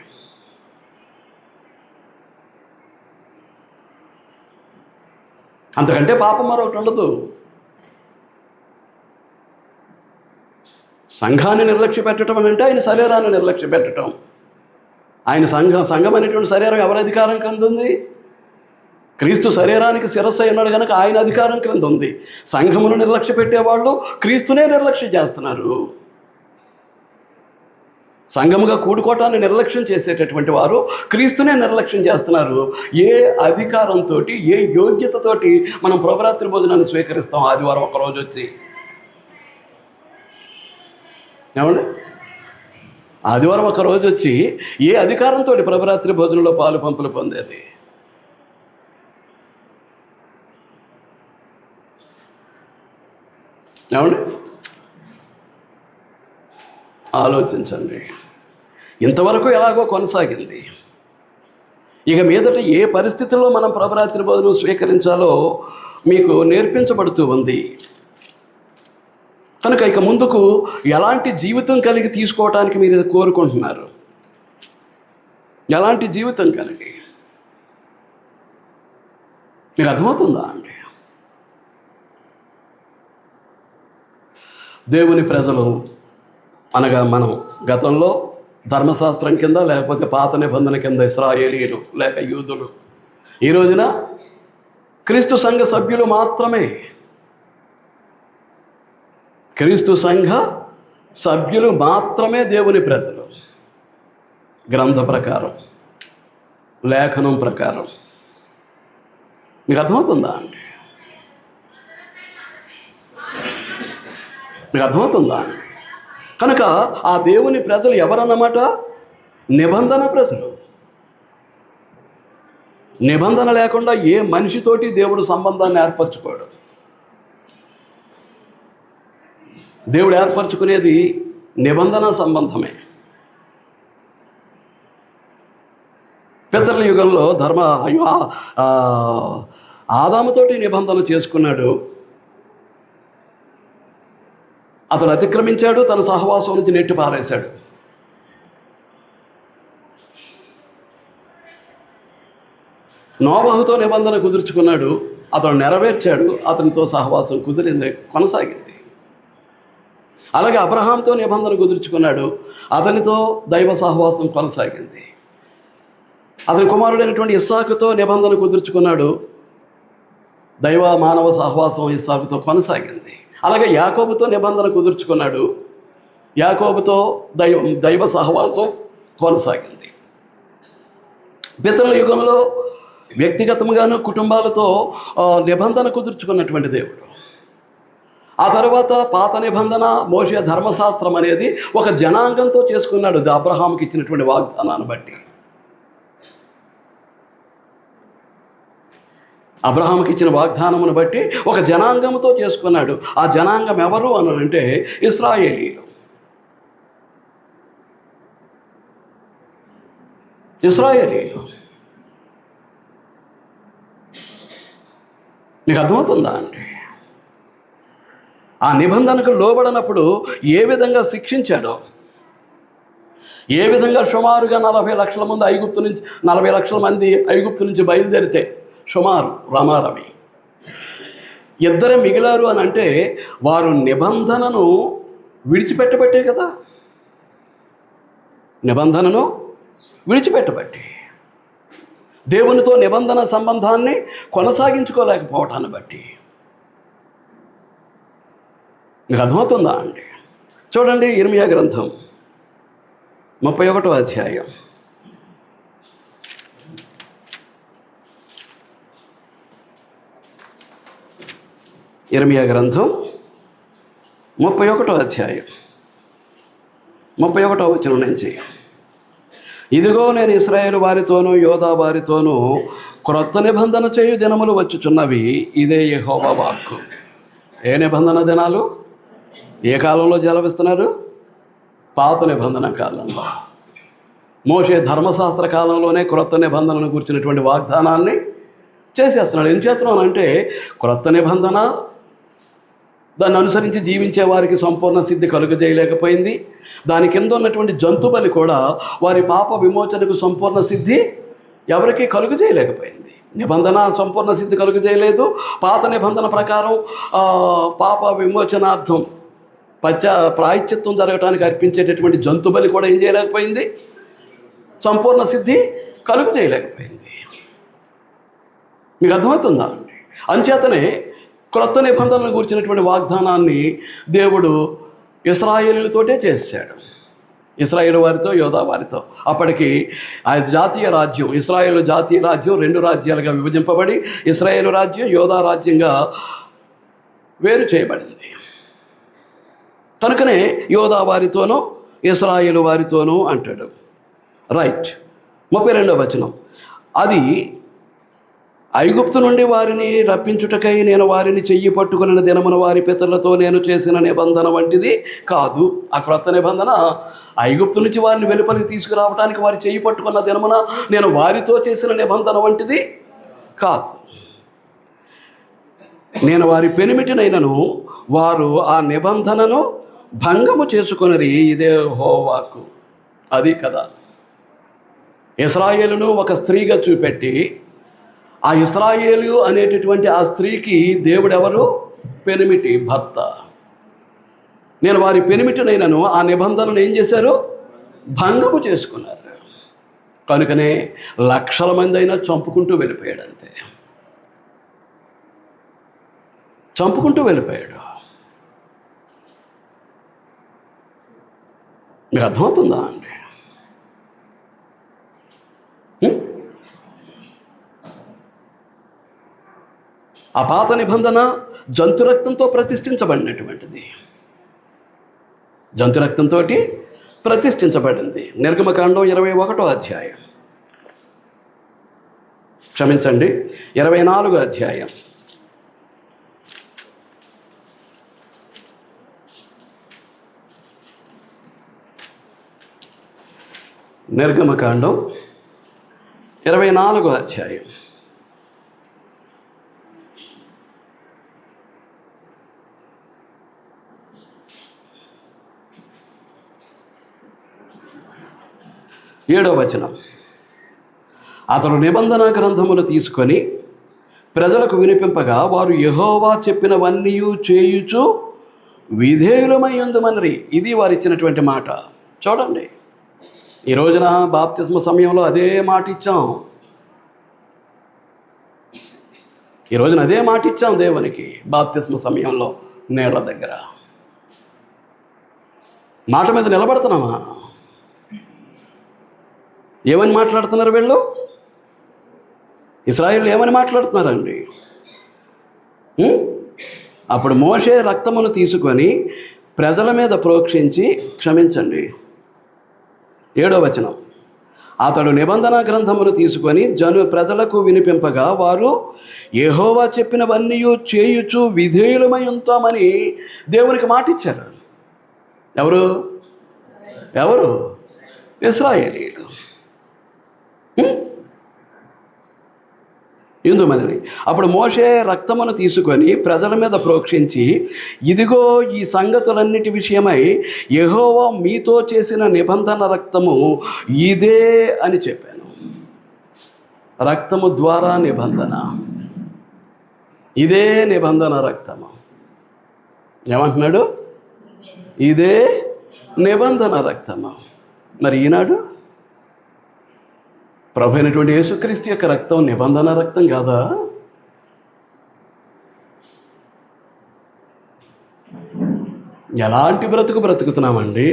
S1: అంతకంటే పాపం మరొకటి ఉండదు. సంఘాన్ని నిర్లక్ష్య పెట్టడం అని అంటే ఆయన శరీరాన్ని నిర్లక్ష్య పెట్టడం. ఆయన సంఘం అనేటువంటి శరీరం ఎవరి అధికారం క్రింద ఉంది? క్రీస్తు శరీరానికి శిరస్సు అయినాడు కనుక ఆయన అధికారం క్రింద ఉంది. సంఘమును నిర్లక్ష్య పెట్టేవాళ్ళు క్రీస్తునే నిర్లక్ష్యం చేస్తున్నారు. సంఘముగా కూడుకోవటాన్ని నిర్లక్ష్యం చేసేటటువంటి వారు క్రీస్తునే నిర్లక్ష్యం చేస్తున్నారు. ఏ అధికారంతో, ఏ యోగ్యతతోటి మనం ప్రభురాత్రి భోజనాన్ని స్వీకరిస్తాం? ఆదివారం ఒకరోజు వచ్చి, ఏమండి, ఆదివారం ఒక రోజు వచ్చి ఏ అధికారంతో ప్రభురాత్రి భోజనంలో పాలు పంపులు పొందేది? ఏమండి, ఆలోచించండి. ఇంతవరకు ఎలాగో కొనసాగింది. ఇక మీదట ఏ పరిస్థితుల్లో మనం ప్రభురాత్రి భోజనం స్వీకరించాలో మీకు నేర్పించబడుతూ ఉంది కనుక ఇక ముందుకు ఎలాంటి జీవితం కలిగి తీసుకోవటానికి మీరు కోరుకుంటున్నారు? ఎలాంటి జీవితం కలిగి? మీకు అర్థమవుతుందా అండి? దేవుని ప్రజలు అనగా మనం గతంలో ధర్మశాస్త్రం కింద, లేకపోతే పాత నిబంధన కింద ఇశ్రాయేలీయులు లేక యూదులు, ఈ రోజున క్రీస్తు సంఘ సభ్యులు మాత్రమే. క్రీస్తు సంఘ సభ్యులు మాత్రమే దేవుని ప్రజలు. గ్రంథ ప్రకారం, లేఖనం ప్రకారం. మీకు అర్థమవుతుందా అండి? మీకు అర్థమవుతుందా అండి? కనుక ఆ దేవుని ప్రజలు ఎవరన్నమాట? నిబంధన ప్రజలు. నిబంధన లేకుండా ఏ మనిషితోటి దేవుడు సంబంధాన్ని ఏర్పరచుకోడు. దేవుడు ఏర్పరచుకునేది నిబంధన సంబంధమే. పితరుల యుగంలో ఆదాముతోటి నిబంధన చేసుకున్నాడు. అతడు అతిక్రమించాడు, తన సహవాసం నుంచి నెట్టి పారేశాడు. నోవహుతో నిబంధన కుదుర్చుకున్నాడు, అతడు నెరవేర్చాడు, అతనితో సహవాసం కుదిరింది, కొనసాగింది. అలాగే అబ్రహాంతో నిబంధన కుదుర్చుకున్నాడు. అతనితో దైవ సహవాసం కొనసాగింది. అతని కుమారుడైనటువంటి ఇస్సాకుతో నిబంధన కుదుర్చుకున్నాడు. దైవ మానవ సహవాసం ఇస్సాకుతో కొనసాగింది. అలాగే యాకోబుతో నిబంధన కుదుర్చుకున్నాడు. యాకోబుతో దైవ సహవాసం కొనసాగింది. పితరుల యుగంలో వ్యక్తిగతంగాను కుటుంబాలతో నిబంధన కుదుర్చుకున్నటువంటి దేవుడు. ఆ తర్వాత పాత నిబంధన మోషే ధర్మశాస్త్రం అనేది ఒక జనాంగంతో చేసుకున్నాడు. అబ్రహాముకి ఇచ్చినటువంటి వాగ్దానాన్ని బట్టి. అబ్రహాముకి ఇచ్చిన వాగ్దానమును బట్టి ఒక జనాంగంతో చేసుకున్నాడు. ఆ జనాంగం ఎవరు అనంటే ఇశ్రాయేలీలు. ఇశ్రాయేలీలు. మీకు అర్థమవుతుందా అండి? ఆ నిబంధనకు లోబడినప్పుడు ఏ విధంగా శిక్షించాడో, ఏ విధంగా సుమారుగా 40 లక్షల మంది 40 లక్షల మంది ఐగుప్తు నుంచి బయలుదేరితే సుమారు రమారమి ఇద్దరే మిగిలారు అని అంటే వారు నిబంధనను విడిచిపెట్టబట్టే కదా. నిబంధనను విడిచిపెట్టబట్టి దేవునితో నిబంధన సంబంధాన్ని కొనసాగించుకోలేకపోవటాన్ని బట్టి. మీకు అర్థమవుతుందా అండి? చూడండి, ఇర్మియా గ్రంథం 31వ అధ్యాయం. ఇర్మియా గ్రంథం 31వ అధ్యాయం 31వ వచనం నుంచి, ఇదిగో నేను ఇశ్రాయేలు వారితోనూ యోధా వారితోనూ క్రొత్త నిబంధన చేయు దినములు వచ్చుచున్నవి, ఇదే యెహోవా వాక్కు. ఏ నిబంధన దినాలు? ఏ కాలంలో జలవిస్తున్నారు? పాత నిబంధన కాలంలో. మోషే ధర్మశాస్త్ర కాలంలోనే క్రొత్త నిబంధనను గురించినటువంటి వాగ్దానాన్ని చేసేస్తున్నాడు. ఏం చేస్తున్నానంటే క్రొత్త నిబంధన దాన్ని అనుసరించి జీవించే వారికి సంపూర్ణ సిద్ధి కలుగజేయలేకపోయింది. దాని కింద ఉన్నటువంటి జంతుబలి కూడా వారి పాప విమోచనకు సంపూర్ణ సిద్ధి ఎవరికి కలుగజేయలేకపోయింది. నిబంధన సంపూర్ణ సిద్ధి కలుగజేయలేదు. పాత నిబంధన ప్రకారం పాప విమోచనార్థం ప్రాయశ్చిత్తం జరగటానికి అర్పించేటటువంటి జంతుబలి కూడా ఏం చేయలేకపోయింది? సంపూర్ణ సిద్ధి కలుగజేయలేకపోయింది. మీకు అర్థమవుతుందా అండి? అంచేతనే క్రొత్త నిబంధనను గురించినటువంటి వాగ్దానాన్ని దేవుడు ఇశ్రాయేలుతోటే చేశాడు. ఇశ్రాయేలు వారితో, యోధా వారితో. అప్పటికి ఆ జాతీయ రాజ్యం, ఇశ్రాయేలు జాతీయ రాజ్యం 2 రాజ్యాలుగా విభజింపబడి ఇశ్రాయేలు రాజ్యం, యోధా రాజ్యంగా వేరు చేయబడింది. కనుకనే యోధా వారితోనూ ఇశ్రాయేలు వారితోనూ అంటాడు. రైట్. 32వ వచనం, అది ఐగుప్తు నుండి వారిని రప్పించుటకై నేను వారిని చెయ్యి పట్టుకున్న దినమున వారి పితరులతో నేను చేసిన నిబంధన వంటిది కాదు. ఆ క్రొత్త నిబంధన ఐగుప్తు నుంచి వారిని వెలుపలికి తీసుకురావడానికి వారి చెయ్యి పట్టుకున్న దినమున నేను వారితో చేసిన నిబంధన వంటిది కాదు. నేను వారి పెనిమిటినైనను వారు ఆ నిబంధనను భంగము చేసుకొనిరి, ఇదే యెహోవాకు. అది కదా. ఇశ్రాయేలును ఒక స్త్రీగా చూపెట్టి ఆ ఇశ్రాయేలు అనేటటువంటి ఆ స్త్రీకి దేవుడెవరు? పెనిమిటి, భర్త. నేను వారి పెనిమిటినైనను ఆ నిబంధనను ఏం చేశారు? భంగము చేసుకున్నారు. కనుకనే లక్షల మంది అయినా చంపుకుంటూ వెళ్ళిపోయాడు. అంతే, చంపుకుంటూ వెళ్ళిపోయాడు. మీకు అర్థమవుతుందా అండి? ఆ పాత నిబంధన జంతు రక్తంతో ప్రతిష్ఠించబడినటువంటిది. జంతు రక్తంతో ప్రతిష్ఠించబడింది. నిర్గమకాండం 21వ అధ్యాయం, క్షమించండి 24వ అధ్యాయం. నిర్గమకాండం 24వ అధ్యాయం. ఏడవ వచనం, అతడు నిబంధన గ్రంథములు తీసుకొని ప్రజలకు వినిపింపగా వారు యెహోవా చెప్పినవన్నీ చేయుచు విధేయులమై ఉందుమనిరి. ఇది వారు ఇచ్చినటువంటి మాట. చూడండి, ఈ రోజున బాప్తిస్మ సమయంలో అదే మాట ఇచ్చాం. ఈ రోజున అదే మాట ఇచ్చాం దేవునికి బాప్తిస్మ సమయంలో నీళ్ల దగ్గర. మాట మీద నిలబడుతున్నామా? ఏమని మాట్లాడుతున్నారు వీళ్ళు? ఇశ్రాయేలు ఏమని మాట్లాడుతున్నారండి? అప్పుడు మోషే రక్తమును తీసుకొని ప్రజల మీద ప్రోక్షించి, క్షమించండి 7వ వచనం, అతడు నిబంధన గ్రంథమును తీసుకొని ప్రజలకు వినిపింపగా వారు యెహోవా చెప్పినవన్నీ చేయుచు విధేయులమై ఉంటామని దేవునికి మాట ఇచ్చారు. ఎవరు? ఇశ్రాయేలీయులు. ఇందుమని అప్పుడు మోషే రక్తమును తీసుకొని ప్రజల మీద ప్రోక్షించి, ఇదిగో ఈ సంగతులన్నిటి విషయమై యెహోవా మీతో చేసిన నిబంధన రక్తము ఇదే అని చెప్పాను. రక్తము ద్వారా నిబంధన, ఇదే నిబంధన రక్తము. ఏమంటున్నాడు? ఇదే నిబంధన రక్తము. మరి ఈనాడు ప్రభు అయినటువంటి యేసుక్రీస్తు యొక్క రక్తం నిబంధన రక్తం కాదా? ఎలాంటి బ్రతుకుతున్నామండి?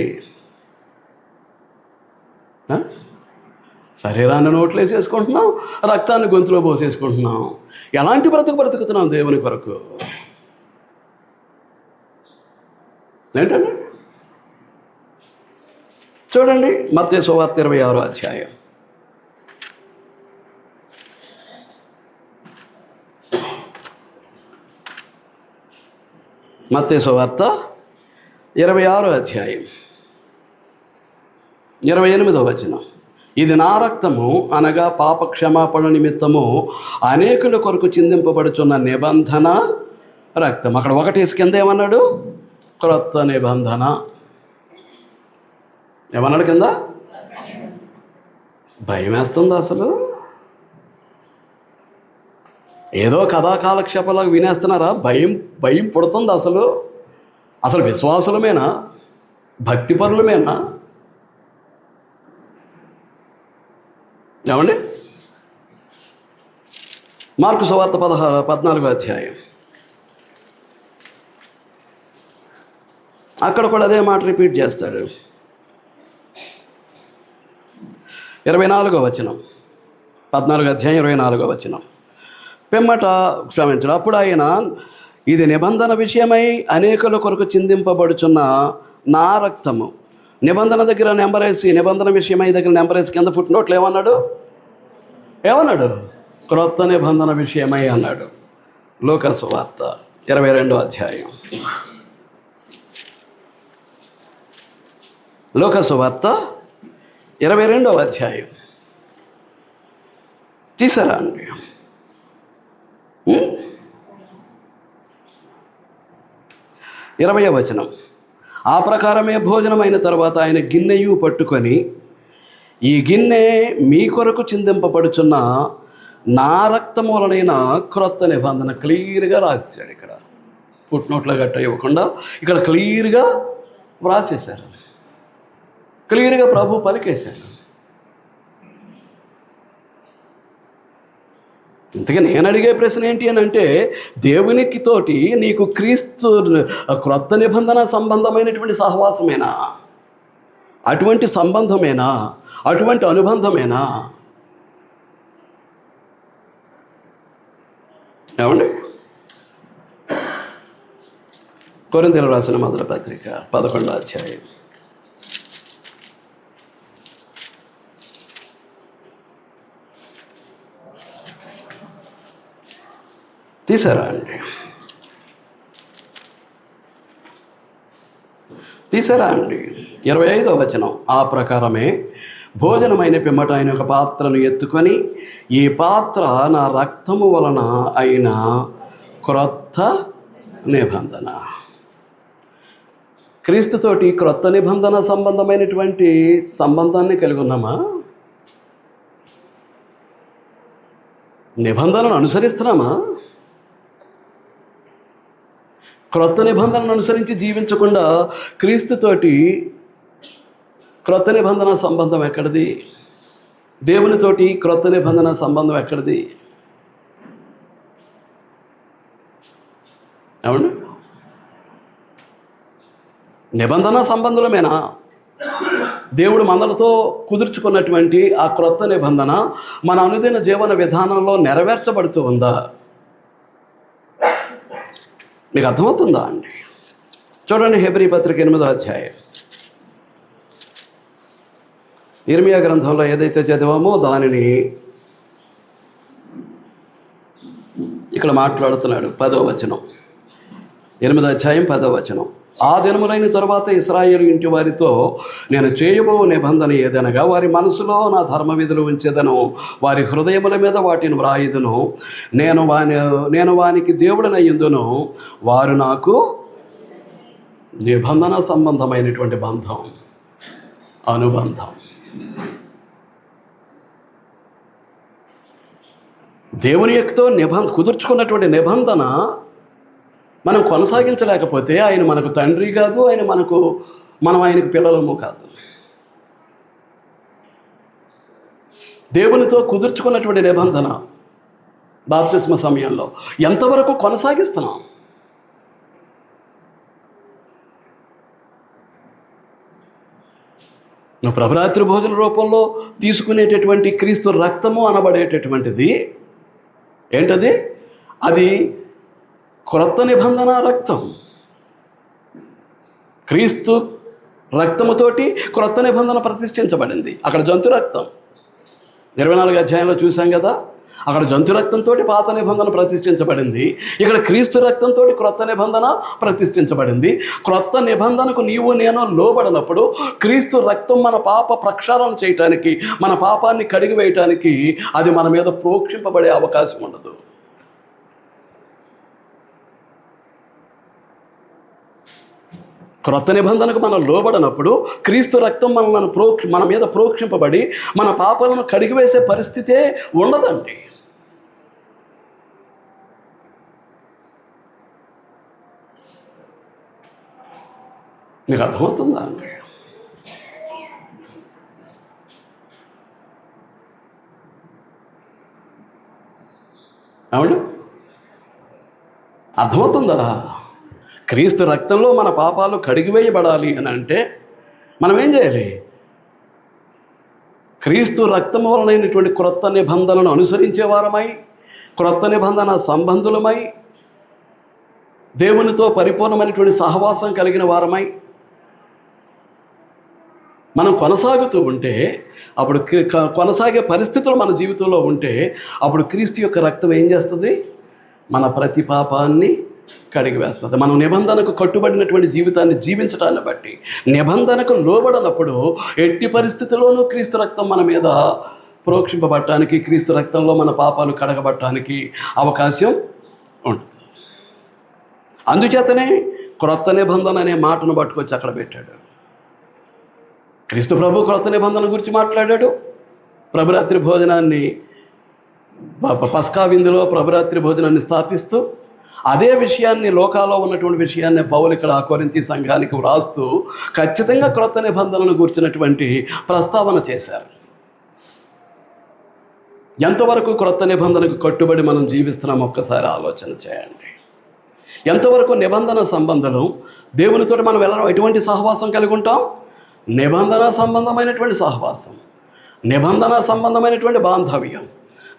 S1: శరీరాన్ని నోట్లో వేసేసుకుంటున్నాం, రక్తాన్ని గొంతులో పోసేసుకుంటున్నాం. ఎలాంటి బ్రతుకుతున్నాం దేవుని కొరకు? ఏంటండి? చూడండి, మత్తయి సువార్త 26వ అధ్యాయం. మత్తయి సువార్త 26వ అధ్యాయం 28వ వచనం. ఇది నా రక్తము అనగా పాప క్షమాపణ నిమిత్తము అనేకుల కొరకు చిందింపబడుచున్న నిబంధన రక్తం. అక్కడ ఒకటి కింద ఏమన్నాడు? క్రొత్త నిబంధన. ఏమన్నాడు కింద? భయం వేస్తుందా అసలు? ఏదో కథా కాలక్షేపాలకు వినేస్తున్నారా? భయం పుడుతుంది అసలు విశ్వాసులమేనా? భక్తిపరులమేనా? ఏమండి? మార్కు సువార్త 14వ అధ్యాయం. అక్కడ కూడా అదే మాట రిపీట్ చేస్తాడు. 24వ వచనం, 14వ అధ్యాయం 24వ వచనం. పిమ్మట క్షమించడు. అప్పుడు ఆయన, ఇది నిబంధన విషయమై అనేకుల కొరకు చిందింపబడుచున్న నా రక్తము. నిబంధన దగ్గర నెంబరేసి, నిబంధన విషయమై దగ్గర నెంబరేసి కింద ఫుట్నోట్లు ఏమన్నాడు? క్రొత్త నిబంధన విషయమై అన్నాడు. లూకా సువార్త 22వ అధ్యాయం. లూకా సువార్త 22వ అధ్యాయం తీసారా అండి? 20వ వచనం. ఆ ప్రకారమే భోజనమైన తర్వాత ఆయన గిన్నెయు పట్టుకొని, ఈ గిన్నె మీ కొరకు చిందింపబడుచున్న నా రక్తమూలనైన క్రొత్త నిబంధన. క్లియర్గా రాసేశాడు. ఇక్కడ ఫుట్నోట్లో గట్ట ఇవ్వకుండా ఇక్కడ క్లియర్గా వ్రాసేశారు. క్లియర్గా ప్రభు పలికేశారు. ఇంతగా నేను అడిగే ప్రశ్న ఏంటి అని అంటే, దేవునికి తోటి నీకు క్రీస్తు క్రొత్త నిబంధన సంబంధమైనటువంటి సహవాసమేనా? అటువంటి సంబంధమేనా? అటువంటి అనుబంధమేనా? ఏమండి? కొరింథీయులకు రాసిన మొదటి పత్రిక 11వ అధ్యాయం. తీసారా అండి? 25వ వచనం. ఆ ప్రకారమే భోజనమైన పిమ్మట ఆయన ఒక పాత్రను ఎత్తుకొని, ఈ పాత్ర నా రక్తము వలన అయిన క్రొత్త నిబంధన. క్రీస్తుతోటి క్రొత్త నిబంధన సంబంధమైనటువంటి సంబంధాన్ని కలిగి ఉన్నామా? నిబంధనను అనుసరిస్తున్నామా? క్రొత్త నిబంధనను అనుసరించి జీవించకుండా క్రీస్తుతోటి క్రొత్త నిబంధన సంబంధం ఎక్కడిది? దేవునితోటి క్రొత్త నిబంధన సంబంధం ఎక్కడిది? అవును, నిబంధన సంబంధులమేనా? దేవుడు మనలతో కుదుర్చుకున్నటువంటి ఆ క్రొత్త నిబంధన మన అనుదిన జీవన విధానంలో నెరవేర్చబడుతూ ఉందా? మీకు అర్థమవుతుందా అండి? చూడండి, హెబ్రీ పత్రిక 8వ అధ్యాయం. ఇర్మియా గ్రంథంలో ఏదైతే చదివామో దానిని ఇక్కడ మాట్లాడుతున్నాడు. 10వ వచనం, 8వ అధ్యాయం 10వ వచనం. ఆ దినములైన తరువాత ఇశ్రాయేలు ఇంటి వారితో నేను చేయబో నిబంధన ఏదనగా, వారి మనసులో నా ధర్మ విధులు ఉంచేదను, వారి హృదయముల మీద వాటిని వ్రాయుదును, నేను వానికి దేవుడనయ్యుందును, వారు నాకు నిబంధన సంబంధమైనటువంటి బంధం, అనుబంధం. దేవుని యొక్కతో కుదుర్చుకున్నటువంటి నిబంధన మనం కొనసాగించలేకపోతే ఆయన మనకు తండ్రి కాదు, మనం ఆయనకు పిల్లలము కాదు. దేవునితో కుదుర్చుకున్నటువంటి నిబంధన బాప్తిస్మ సమయంలో ఎంతవరకు కొనసాగిస్తున్నాం? నువ్వు ప్రభురాత్రి భోజన రూపంలో తీసుకునేటటువంటి క్రీస్తు రక్తము అనబడేటటువంటిది ఏంటది? అది క్రొత్త నిబంధన రక్తం. క్రీస్తు రక్తముతోటి క్రొత్త నిబంధన ప్రతిష్ఠించబడింది. అక్కడ జంతు రక్తం 24వ అధ్యాయంలో చూసాం కదా, అక్కడ జంతు రక్తంతో పాత నిబంధన ప్రతిష్ఠించబడింది. ఇక్కడ క్రీస్తు రక్తంతో క్రొత్త నిబంధన ప్రతిష్ఠించబడింది. క్రొత్త నిబంధనకు నీవు నేను లోబడినప్పుడు క్రీస్తు రక్తం మన పాప ప్రక్షాళన చేయటానికి, మన పాపాన్ని కడిగి వేయటానికి అది మన మీద ప్రోక్షింపబడే అవకాశం ఉండదు. క్రొత్త నిబంధనకు మనం లోబడినప్పుడు క్రీస్తు రక్తం మన మీద ప్రోక్షింపబడి మన పాపాలను కడిగివేసే పరిస్థితే ఉండదండి. మీకు అర్థమవుతుందా అండి? అవును, అర్థమవుతుందా? క్రీస్తు రక్తంలో మన పాపాలు కడిగివేయబడాలి అని అంటే మనం ఏం చేయాలి? క్రీస్తు రక్తం వలనైనటువంటి క్రొత్త నిబంధనను అనుసరించే వారమై, క్రొత్త నిబంధన సంబంధులమై, దేవునితో పరిపూర్ణమైనటువంటి సహవాసం కలిగిన వారమై మనం కొనసాగుతూ ఉంటే, అప్పుడు కొనసాగే పరిస్థితులు మన జీవితంలో ఉంటే, అప్పుడు క్రీస్తు యొక్క రక్తం ఏం చేస్తుంది? మన ప్రతి పాపాన్ని కడిగి వేస్తుంది. మనం నిబంధనకు కట్టుబడినటువంటి జీవితాన్ని జీవించడాన్ని బట్టి, నిబంధనకు లోబడినప్పుడు ఎట్టి పరిస్థితుల్లోనూ క్రీస్తు రక్తం మన మీద ప్రోక్షింపబడటానికి, క్రీస్తు రక్తంలో మన పాపాలు కడగబడటానికి అవకాశం ఉంటుంది. అందుచేతనే క్రొత్త నిబంధన అనే మాటను పట్టుకొచ్చి అక్కడ పెట్టాడు. క్రీస్తు ప్రభు క్రొత్త నిబంధన గురించి మాట్లాడాడు. ప్రభురాత్రి భోజనాన్ని, పస్కా విందులో ప్రభురాత్రి భోజనాన్ని స్థాపిస్తూ అదే విషయాన్ని, లోకాల్లో ఉన్నటువంటి విషయాన్ని పౌలు ఇక్కడ కొరింథీ సంఘానికి వ్రాస్తూ ఖచ్చితంగా క్రొత్త నిబంధనలను గురించినటువంటి ప్రస్తావన చేశారు. ఎంతవరకు క్రొత్త నిబంధనకు కట్టుబడి మనం జీవిస్తున్నాం ఒక్కసారి ఆలోచన చేయండి. ఎంతవరకు నిబంధన సంబంధం, దేవునితో మనం ఎటువంటి సహవాసం కలిగి ఉంటాం? నిబంధన సంబంధమైనటువంటి సహవాసం, నిబంధన సంబంధమైనటువంటి బాంధవ్యం,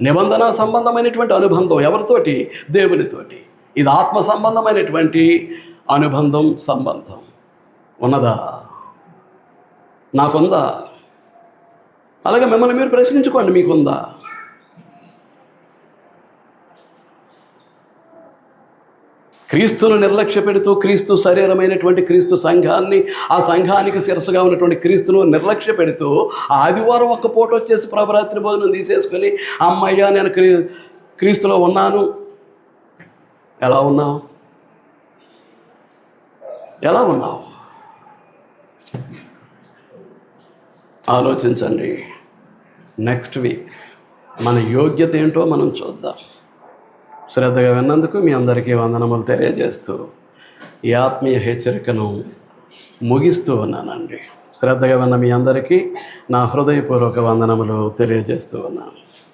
S1: నిబంధన సంబంధమైనటువంటి అనుబంధం. ఎవరితోటి? దేవునితోటి. ఇది ఆత్మ సంబంధమైనటువంటి అనుబంధం, సంబంధం ఉన్నదా? నాకుందా? అలాగే మిమ్మల్ని మీరు ప్రశ్నించుకోండి, మీకుందా? క్రీస్తును నిర్లక్ష్య పెడుతూ, క్రీస్తు శరీరమైనటువంటి క్రీస్తు సంఘాన్ని, ఆ సంఘానికి శిరస్సుగా ఉన్నటువంటి క్రీస్తును నిర్లక్ష్య పెడుతూ, ఆదివారం ఒక్క పూట వచ్చేసి ప్రభురాత్రి భోజనం తీసేసుకొని, అమ్మయ్యా నేను క్రీస్తులో ఉన్నాను. ఎలా ఉన్నావు? ఎలా ఉన్నావు? ఆలోచించండి. నెక్స్ట్ వీక్ మన యోగ్యత ఏంటో మనం చూద్దాం. శ్రద్ధగా విన్నందుకు మీ అందరికీ వందనములు తెలియజేస్తూ ఈ ఆత్మీయ హెచ్చరికను ముగిస్తూ ఉన్నానండి. శ్రద్ధగా ఉన్న మీ అందరికీ నా హృదయపూర్వక వందనములు తెలియజేస్తూ ఉన్నాను.